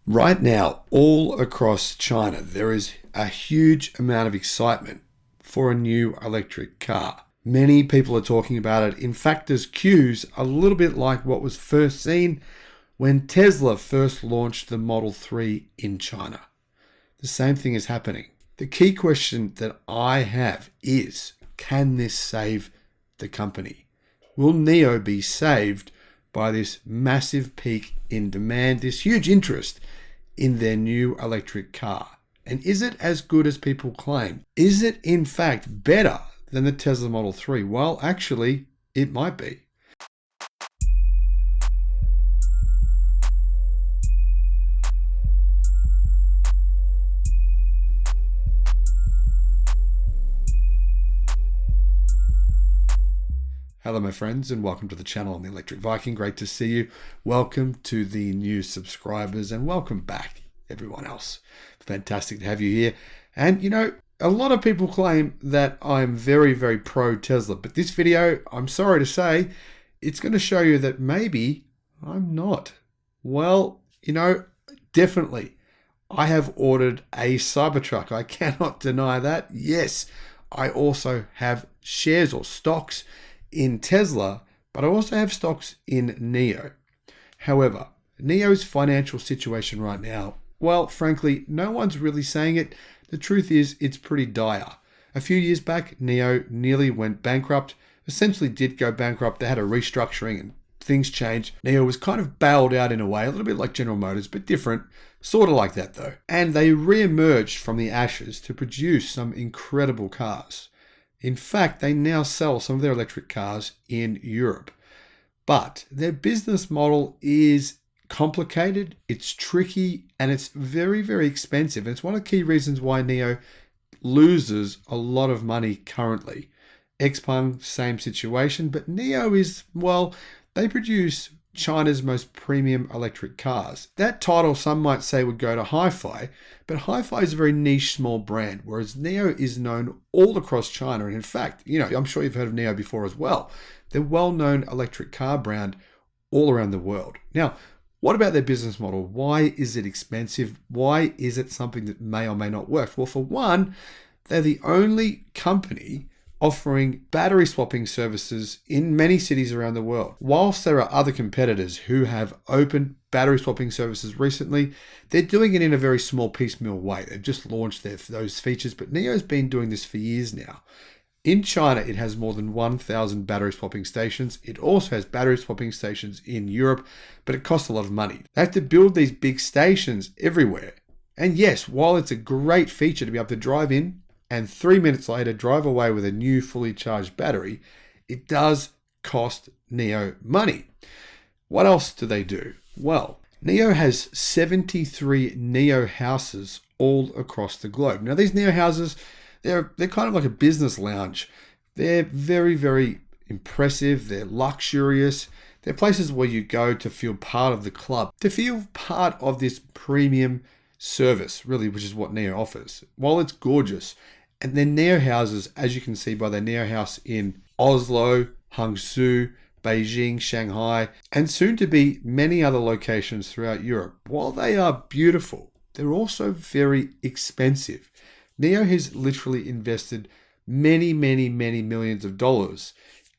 Right now, all across China, there is a huge amount of excitement for a new electric car. Many people are talking about it. In fact, there's queues a little bit like what was first seen when Tesla first launched the Model 3 in China. The same thing is happening. The key question that I have is, can this save the company? Will NIO be saved by this massive peak in demand, this huge interest in their new electric car? And is it as good as people claim? Is it in fact better than the Tesla Model 3? Well, actually, it might be. Hello my friends, and welcome to the channel on the Electric Viking. Great to see you. Welcome to the new subscribers and welcome back everyone else. Fantastic to have you here. And you know, a lot of people claim that I'm very pro Tesla, but this video, I'm sorry to say, it's going to show you that maybe I'm not. Well, you know, definitely. I have ordered a Cybertruck. I cannot deny that. Yes, I also have shares or stocks in Tesla, but I also have stocks in NIO. However, NIO's financial situation right now, well, frankly, no one's really saying it. The truth is, it's pretty dire. A few years back, NIO nearly went bankrupt, essentially did go bankrupt. They had a restructuring and things changed. NIO was kind of bailed out in a way, a little bit like General Motors, but different, sort of like that though. And they re-emerged from the ashes to produce some incredible cars. In fact, they now sell some of their electric cars in Europe. But their business model is complicated, it's tricky, and it's very expensive. And it's one of the key reasons why NIO loses a lot of money currently. Xpeng, same situation, but NIO is, well, they produce China's most premium electric cars. That title, some might say, would go to Hi-Fi, but Hi-Fi is a very niche, small brand, whereas NIO is known all across China. And in fact, you know, I'm sure you've heard of NIO before as well. They're well-known electric car brand all around the world. Now, what about their business model? Why is it expensive? Why is it something that may or may not work? Well, for one, they're the only company offering battery swapping services in many cities around the world. Whilst there are other competitors who have opened battery swapping services recently, they're doing it in a very small piecemeal way. They've just launched those features, but NIO's been doing this for years now. In China, it has more than 1,000 battery swapping stations. It also has battery swapping stations in Europe, but it costs a lot of money. They have to build these big stations everywhere. And yes, while it's a great feature to be able to drive in and 3 minutes later drive away with a new fully charged battery, it does cost NIO money. What else do they do? Well, NIO has 73 NIO Houses all across the globe. Now these NIO Houses, they're kind of like a business lounge. They're very impressive. They're luxurious. They're places where you go to feel part of the club, to feel part of this premium service, really, which is what NIO offers. While it's gorgeous, and their NIO Houses, as you can see by their NIO House in Oslo, Hangzhou, Beijing, Shanghai, and soon to be many other locations throughout Europe. While they are beautiful, they're also very expensive. NIO has literally invested many millions of dollars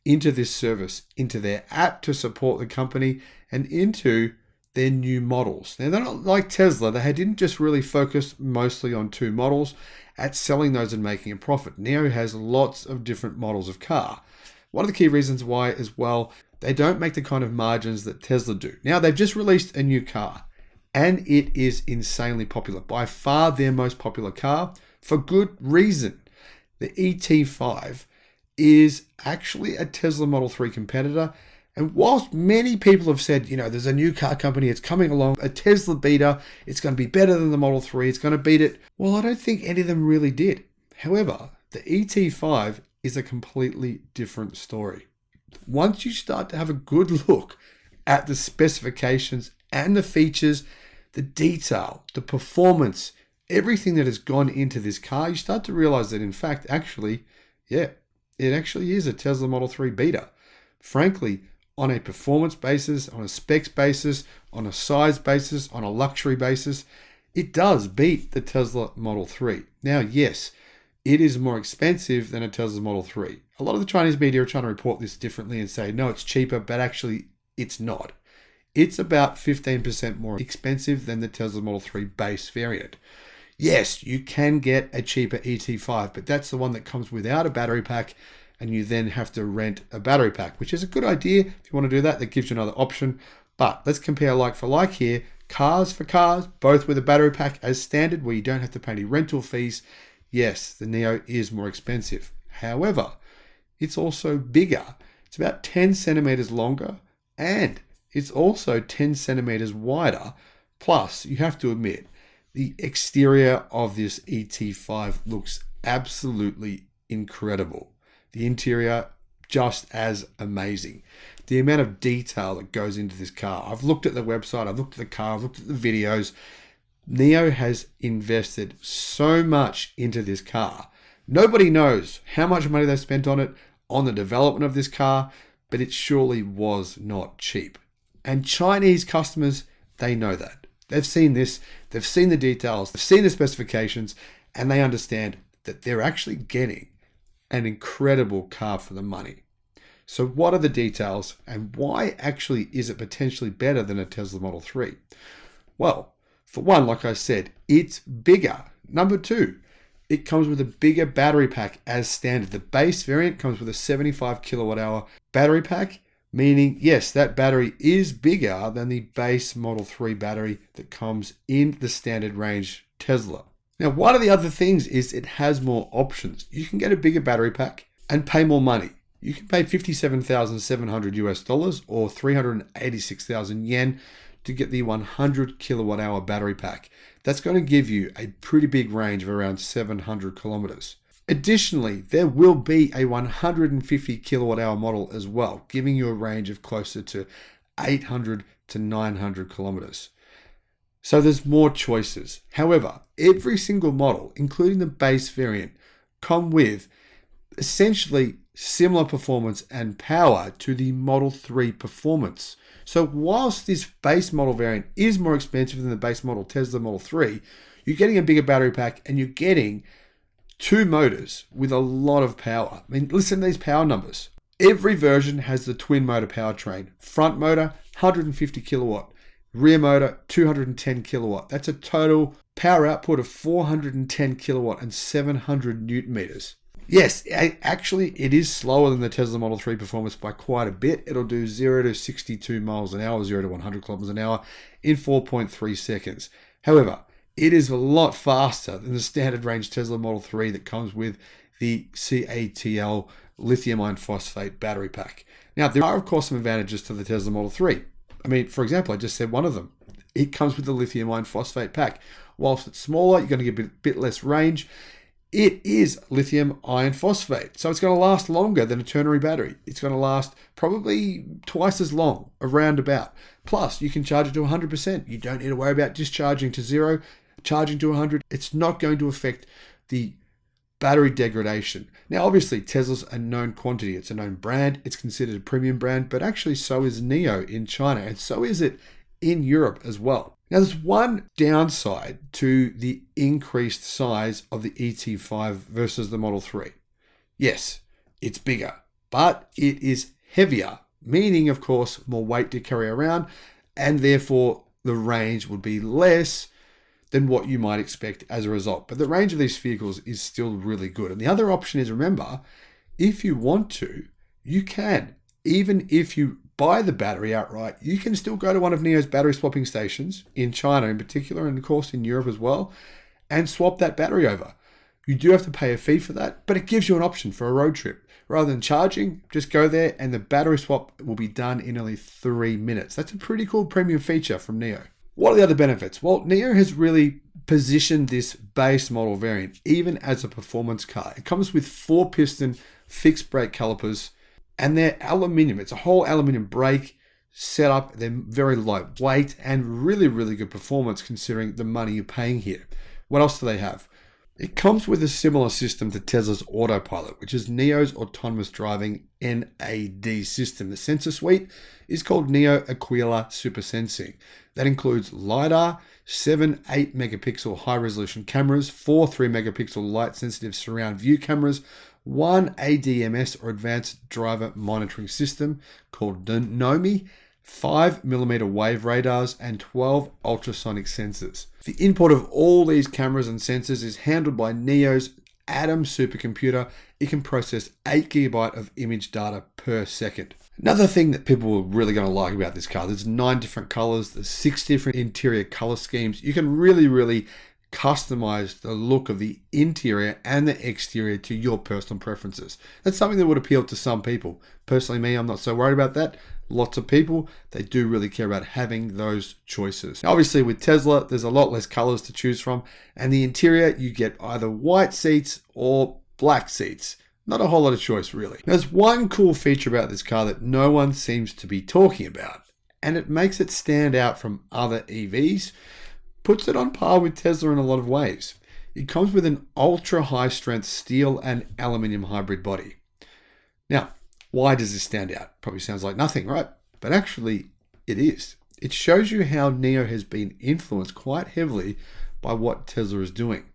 into this service, into their app to support the company, and into their new models. Now, they're not like Tesla. They didn't just really focus mostly on two models at selling those and making a profit. NIO has lots of different models of car. One of the key reasons why as well, they don't make the kind of margins that Tesla do. Now, they've just released a new car and it is insanely popular. By far their most popular car, for good reason. The ET5 is actually a Tesla Model 3 competitor. And whilst many people have said, you know, there's a new car company, it's coming along, a Tesla beater, it's going to be better than the Model 3, it's going to beat it. Well, I don't think any of them really did. However, the ET5 is a completely different story. Once you start to have a good look at the specifications and the features, the detail, the performance, everything that has gone into this car, you start to realize that in fact, actually, yeah, it actually is a Tesla Model 3 beater. Frankly, on a performance basis, on a specs basis, on a size basis, on a luxury basis, it does beat the Tesla Model 3. Now, yes, it is more expensive than a Tesla Model 3. A lot of the Chinese media are trying to report this differently and say, no, it's cheaper, but actually it's not. It's about 15% more expensive than the Tesla Model 3 base variant. Yes, you can get a cheaper ET5, but that's the one that comes without a battery pack, and you then have to rent a battery pack, which is a good idea. If you want to do that, that gives you another option. But let's compare like for like here. Cars for cars, both with a battery pack as standard, where you don't have to pay any rental fees. Yes, the NIO is more expensive. However, it's also bigger. It's about 10 centimeters longer, and it's also 10 centimeters wider. Plus, you have to admit, the exterior of this ET5 looks absolutely incredible. The interior, just as amazing. The amount of detail that goes into this car. I've looked at the website, I've looked at the car, I've looked at the videos. NIO has invested so much into this car. Nobody knows how much money they've spent on it, on the development of this car, but it surely was not cheap. And Chinese customers, they know that. They've seen this, they've seen the details, they've seen the specifications, and they understand that they're actually getting an incredible car for the money. So what are the details, and why actually is it potentially better than a Tesla Model 3? Well, for one, like I said, it's bigger. Number two, it comes with a bigger battery pack as standard. The base variant comes with a 75 kilowatt hour battery pack, meaning, yes, that battery is bigger than the base Model 3 battery that comes in the standard range Tesla. Now, one of the other things is it has more options. You can get a bigger battery pack and pay more money. You can pay $57,700 US or 386,000 yen to get the 100 kilowatt hour battery pack. That's going to give you a pretty big range of around 700 kilometers. Additionally, there will be a 150 kilowatt hour model as well, giving you a range of closer to 800 to 900 kilometers. So there's more choices. However, every single model, including the base variant, come with essentially similar performance and power to the Model 3 performance. So whilst this base model variant is more expensive than the base model Tesla Model 3, you're getting a bigger battery pack and you're getting two motors with a lot of power. I mean, listen to these power numbers. Every version has the twin motor powertrain. Front motor, 150 kilowatt. Rear motor, 210 kilowatt. That's a total power output of 410 kilowatt and 700 newton meters. Yes, actually, it is slower than the Tesla Model 3 performance by quite a bit. It'll do 0 to 62 miles an hour, 0 to 100 kilometers an hour in 4.3 seconds. However, it is a lot faster than the standard range Tesla Model 3 that comes with the CATL lithium iron phosphate battery pack. Now, there are, of course, some advantages to the Tesla Model 3. I mean, for example, I just said one of them. It comes with the lithium iron phosphate pack. Whilst it's smaller, you're going to get a bit less range. It is lithium iron phosphate, so it's going to last longer than a ternary battery. It's going to last probably twice as long, around about. Plus, you can charge it to 100%. You don't need to worry about discharging to 0, charging to 100. It's not going to affect the battery degradation. Now, obviously, Tesla's a known quantity. It's a known brand. It's considered a premium brand, but actually so is NIO in China, and so is it in Europe as well. Now, there's one downside to the increased size of the ET5 versus the Model 3. Yes, it's bigger, but it is heavier, meaning, of course, more weight to carry around, and therefore the range would be less than what you might expect as a result. But the range of these vehicles is still really good. And the other option is, remember, if you want to, you can. Even if you buy the battery outright, you can still go to one of NIO's battery swapping stations, in China in particular, and of course in Europe as well, and swap that battery over. You do have to pay a fee for that, but it gives you an option for a road trip. Rather than charging, just go there and the battery swap will be done in only 3 minutes. That's a pretty cool premium feature from NIO. What are the other benefits? Well, NIO has really positioned this base model variant even as a performance car. It comes with 4-piston fixed brake calipers, and they're aluminium. It's a whole aluminium brake setup. They're very lightweight and really, really good performance considering the money you're paying here. What else do they have? It comes with a similar system to Tesla's Autopilot, which is NIO's autonomous driving NAD system. The sensor suite is called NIO Aquila Super Sensing. That includes LiDAR, 7 8-megapixel high-resolution cameras, 4 3-megapixel light-sensitive surround view cameras, 1 ADMS or Advanced Driver Monitoring System called NOMI, 5mm wave radars, and 12 ultrasonic sensors. The input of all these cameras and sensors is handled by NIO's Atom supercomputer. It can process 8 GB of image data per second. Another thing that people are really going to like about this car, there's 9 different colors, there's 6 different interior color schemes. You can really customize the look of the interior and the exterior to your personal preferences. That's something that would appeal to some people. Personally, me, I'm not so worried about that. Lots of people, they do really care about having those choices. Now, obviously, with Tesla, there's a lot less colors to choose from, and the interior, you get either white seats or black seats. Not a whole lot of choice, really. There's one cool feature about this car that no one seems to be talking about, and it makes it stand out from other EVs, puts it on par with Tesla in a lot of ways. It comes with an ultra high strength steel and aluminium hybrid body. Now, why does this stand out? Probably sounds like nothing, right? But actually, it is. It shows you how NIO has been influenced quite heavily by what Tesla is doing.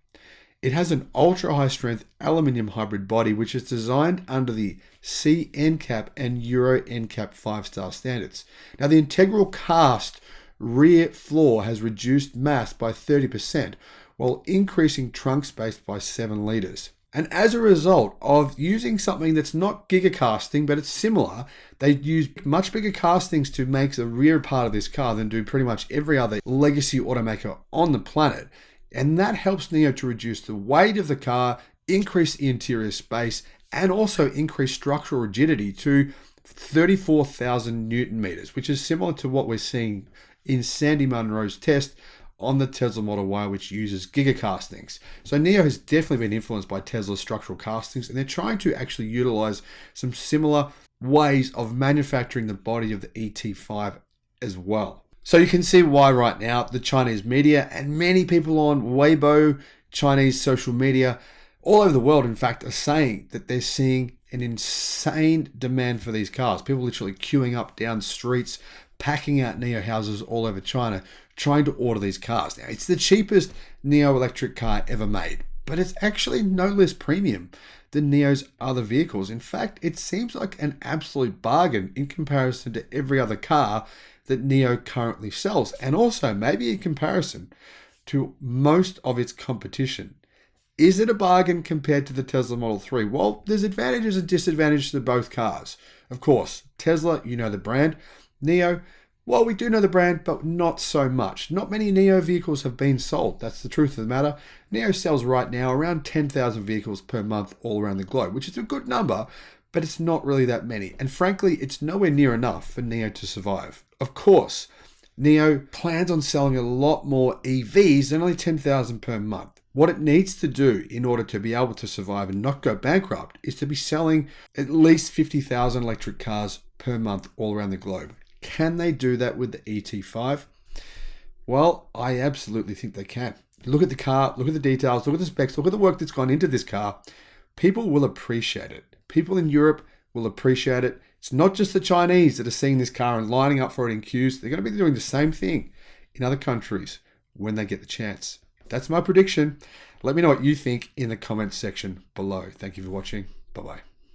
It has an ultra high strength aluminium hybrid body, which is designed under the C NCAP and Euro NCAP 5-star standards. Now, the integral cast rear floor has reduced mass by 30%, while increasing trunk space by 7 liters. And as a result of using something that's not gigacasting, but it's similar, they use much bigger castings to make the rear part of this car than do pretty much every other legacy automaker on the planet. And that helps NIO to reduce the weight of the car, increase the interior space, and also increase structural rigidity to 34,000 Newton meters, which is similar to what we're seeing in Sandy Munro's test on the Tesla Model Y, which uses gigacastings. So NIO has definitely been influenced by Tesla's structural castings, and they're trying to actually utilize some similar ways of manufacturing the body of the ET5 as well. So you can see why right now the Chinese media and many people on Weibo, Chinese social media, all over the world, in fact, are saying that they're seeing an insane demand for these cars. People literally queuing up down streets, packing out NIO houses all over China, trying to order these cars. Now, it's the cheapest Nio Electric car ever made, but it's actually no less premium than NIO's other vehicles. In fact, it seems like an absolute bargain in comparison to every other car that NIO currently sells, and also maybe in comparison to most of its competition. Is it a bargain compared to the Tesla Model 3? Well, there's advantages and disadvantages to both cars. Of course, Tesla, you know the brand. NIO, well, we do know the brand, but not so much. Not many NIO vehicles have been sold. That's the truth of the matter. NIO sells right now around 10,000 vehicles per month all around the globe, which is a good number, but it's not really that many. And frankly, it's nowhere near enough for NIO to survive. Of course, NIO plans on selling a lot more EVs than only 10,000 per month. What it needs to do in order to be able to survive and not go bankrupt is to be selling at least 50,000 electric cars per month all around the globe. Can they do that with the ET5? Well, I absolutely think they can. Look at the car, look at the details, look at the specs, look at the work that's gone into this car. People will appreciate it. People in Europe will appreciate it. It's not just the Chinese that are seeing this car and lining up for it in queues. They're going to be doing the same thing in other countries when they get the chance. That's my prediction. Let me know what you think in the comments section below. Thank you for watching. Bye-bye.